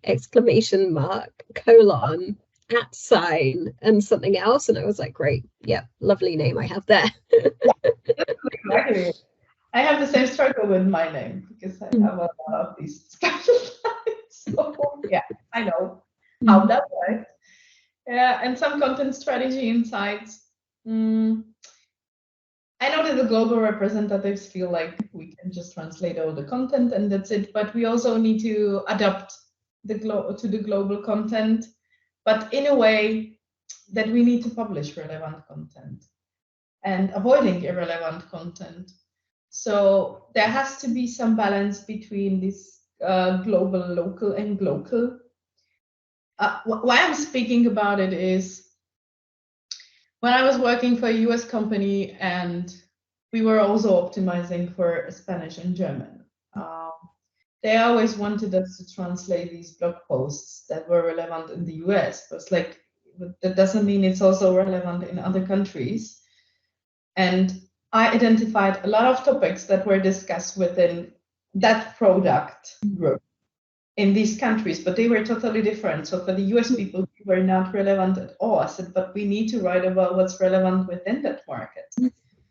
mark, colon, at sign, and something else. And I was like, great, yeah, lovely name I have there. Exactly. I have the same struggle with my name because I have a lot of these special lines. So yeah, I know how that works. Yeah, and some content strategy insights. I know that the global representatives feel like we can just translate all the content and that's it, but we also need to adapt to the global content, but in a way that we need to publish relevant content and avoiding irrelevant content. So there has to be some balance between this global, local, and glocal. Why I'm speaking about it is when I was working for a US company and we were also optimizing for Spanish and German. They always wanted us to translate these blog posts that were relevant in the US. But it's like, that doesn't mean it's also relevant in other countries. And I identified a lot of topics that were discussed within that product group in these countries, but they were totally different. So for the US people, we were not relevant at all. I said, but we need to write about what's relevant within that market.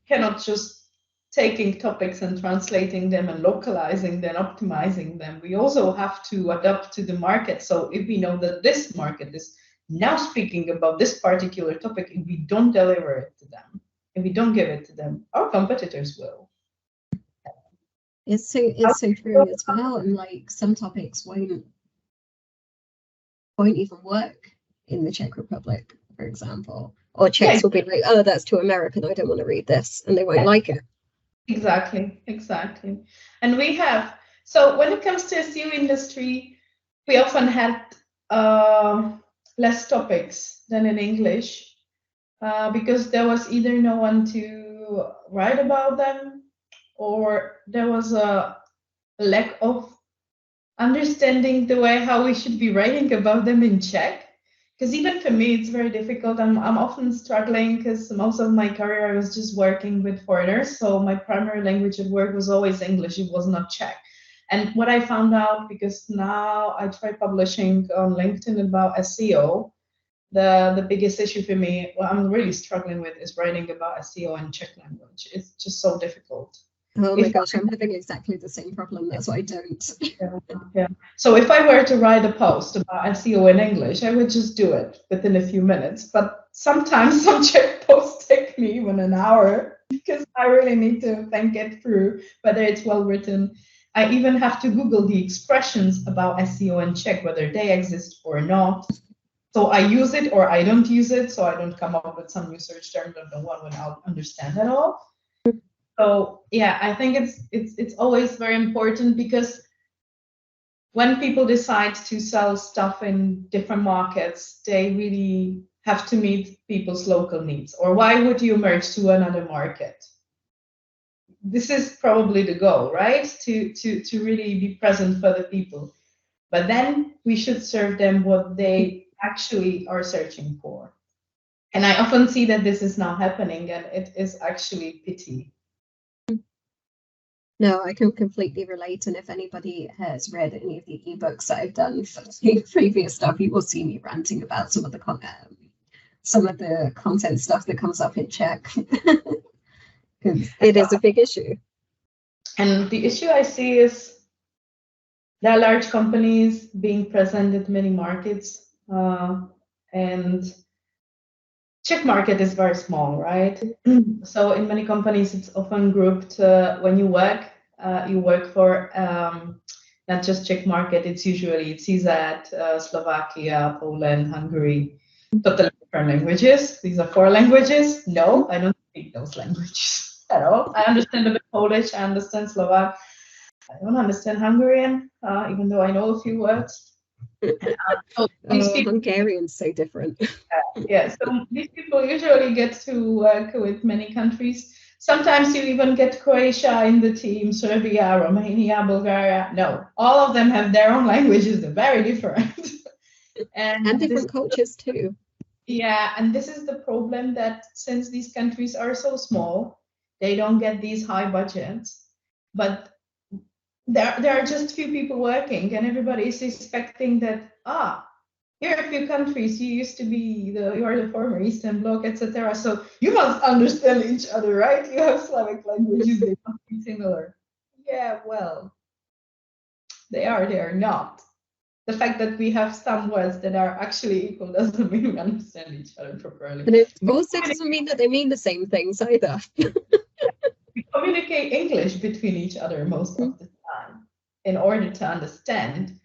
Cannot just taking topics and translating them and localizing them, optimizing them. We also have to adapt to the market. So if we know that this market is now speaking about this particular topic, if we don't deliver it to them, if we don't give it to them, our competitors will. It's so true as well. And like some topics won't even work in the Czech Republic, for example. Or Czechs will be like, oh, that's too American, I don't want to read this, and they won't like it. Exactly. And we have, so when it comes to SEO industry, we often had less topics than in English because there was either no one to write about them or there was a lack of understanding the way how we should be writing about them in Czech. Because even for me, it's very difficult. I'm often struggling because most of my career I was just working with foreigners. So my primary language at work was always English. It was not Czech. And what I found out, because now I try publishing on LinkedIn about SEO, the biggest issue for me, what I'm really struggling with is writing about SEO in Czech language. It's just so difficult. Oh my gosh, I'm having exactly the same problem. That's why I don't. Yeah. So if I were to write a post about SEO in English, I would just do it within a few minutes. But sometimes some Czech posts take me even an hour because I really need to think it through whether it's well written. I even have to Google the expressions about SEO in Czech, whether they exist or not. So I use it or I don't use it, so I don't come up with some new search term that no one will understand at all. So yeah, I think it's always very important because when people decide to sell stuff in different markets, they really have to meet people's local needs. Or why would you merge to another market? This is probably the goal, right? To really be present for the people. But then we should serve them what they actually are searching for. And I often see that this is not happening, and it is actually pity. No, I can completely relate. And if anybody has read any of the ebooks that I've done for the previous stuff, you will see me ranting about some of the content stuff that comes up in Czech. It is a big issue. And the issue I see is there are large companies being present in many markets, and Czech market is very small, right? So in many companies, it's often grouped when you work for not just Czech market, it's usually CZ, Slovakia, Poland, Hungary, totally different languages. These are 4 languages. No, I don't speak those languages at all. I understand a bit Polish, I understand Slovak. I don't understand Hungarian, even though I know a few words. Hungarian's so different. Yeah, so these people usually get to work with many countries. Sometimes you even get Croatia in the team, Serbia, Romania, Bulgaria. No, all of them have their own languages. They're very different. And different cultures too. Yeah, and this is the problem, that since these countries are so small, they don't get these high budgets, but there are just few people working, and everybody is expecting that, here are a few countries, you used to be you are the former Eastern Bloc, etc. So you must understand each other, right? You have Slavic languages, they must be similar. Yeah, well, they are not. The fact that we have some words that are actually equal doesn't mean we understand each other properly. And it also doesn't mean that they mean the same things either. We communicate English between each other most of the time in order to understand.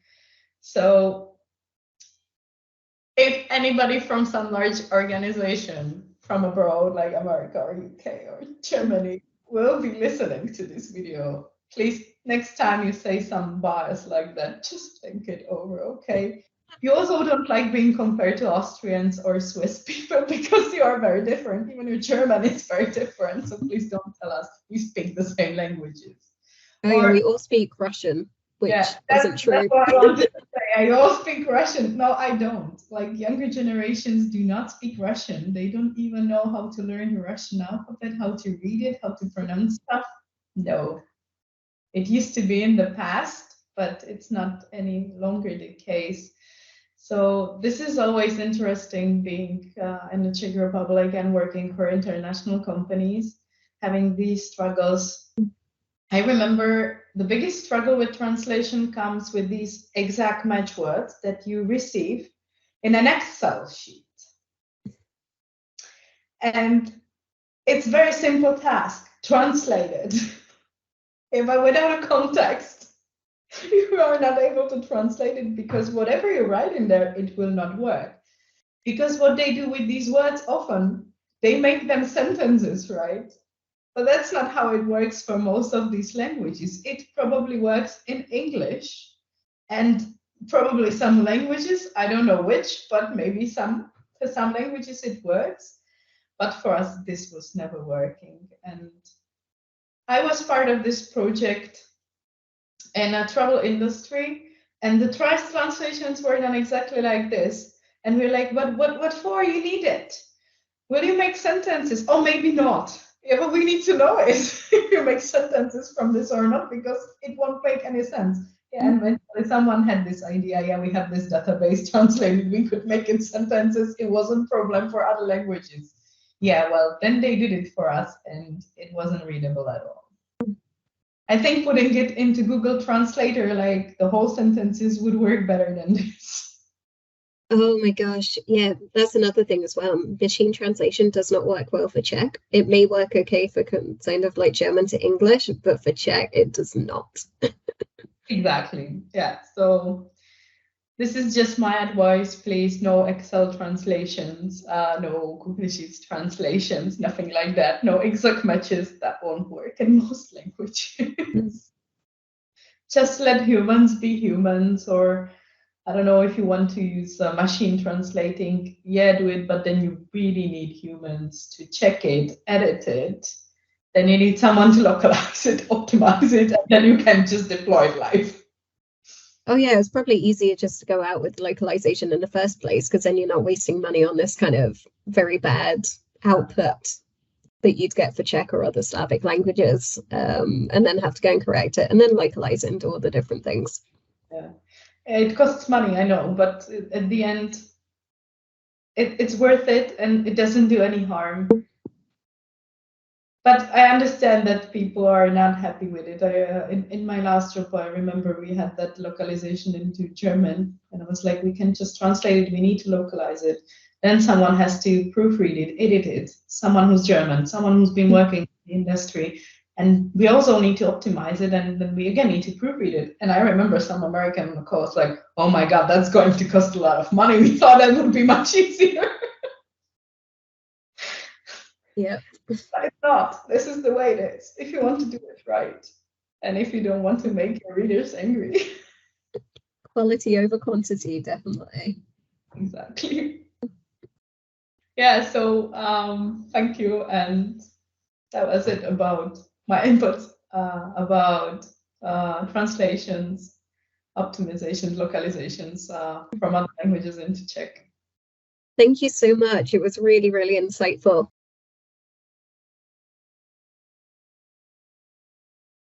So if anybody from some large organization from abroad, like America or UK or Germany, will be listening to this video, please, next time you say some bias like that, just think it over, okay? You also don't like being compared to Austrians or Swiss people because you are very different. Even your German is very different. So please don't tell us we speak the same languages. Oh, yeah, we all speak Russian, which isn't true. That's what I wanted to say. I all speak Russian. No, I don't. Like, younger generations do not speak Russian. They don't even know how to learn the Russian alphabet, how to read it, how to pronounce stuff. No. It used to be in the past, but it's not any longer the case. So this is always interesting, being in the Czech Republic and working for international companies, having these struggles. I remember the biggest struggle with translation comes with these exact match words that you receive in an Excel sheet. And it's a very simple task, translate it. Without a context, you are not able to translate it, because whatever you write in there, it will not work. Because what they do with these words often, they make them sentences, right? But that's not how it works for most of these languages. It probably works in English and probably some languages, I don't know which, but maybe for some languages it works. But for us, this was never working. And I was part of this project in a travel industry, and the translations were done exactly like this. And we're like, what for? You need it. Will you make sentences? Oh, maybe not. Yeah, but we need to know it if you make sentences from this or not, because it won't make any sense. Yeah, and when someone had this idea, yeah, we have this database translated, we could make it sentences. It wasn't a problem for other languages. Yeah, well, then they did it for us, and it wasn't readable at all. I think putting it into Google Translator, like, the whole sentences would work better than this. Oh my gosh, yeah, that's another thing as well. Machine translation does not work well for Czech. It may work okay for kind of like German to English, but for Czech, it does not. Exactly, yeah. So this is just my advice, please. No Excel translations, no Google Sheets translations, nothing like that. No exact matches, that won't work in most languages. Just let humans be humans, or I don't know, if you want to use machine translating, yeah, do it, but then you really need humans to check it, edit it. Then you need someone to localize it, optimize it, and then you can just deploy it live. Oh yeah, it's probably easier just to go out with localization in the first place, because then you're not wasting money on this kind of very bad output that you'd get for Czech or other Slavic languages, and then have to go and correct it and then localize it into all the different things. Yeah. It costs money, I know, but at the end, it's worth it, and it doesn't do any harm. But I understand that people are not happy with it. In my last job, I remember we had that localization into German, and I was like, we can just translate it, we need to localize it. Then someone has to proofread it, edit it, someone who's German, someone who's been working in the industry. And we also need to optimize it, and then we again need to proofread it. And I remember some American calls like, oh my God, that's going to cost a lot of money. We thought that would be much easier. Yeah. But it's not. This is the way it is. If you want to do it right, and if you don't want to make your readers angry. Quality over quantity, definitely. Exactly. Yeah, so thank you. And that was it about my input about translations. optimizations, localizations from other languages into Czech. Thank you so much. It was really, really insightful.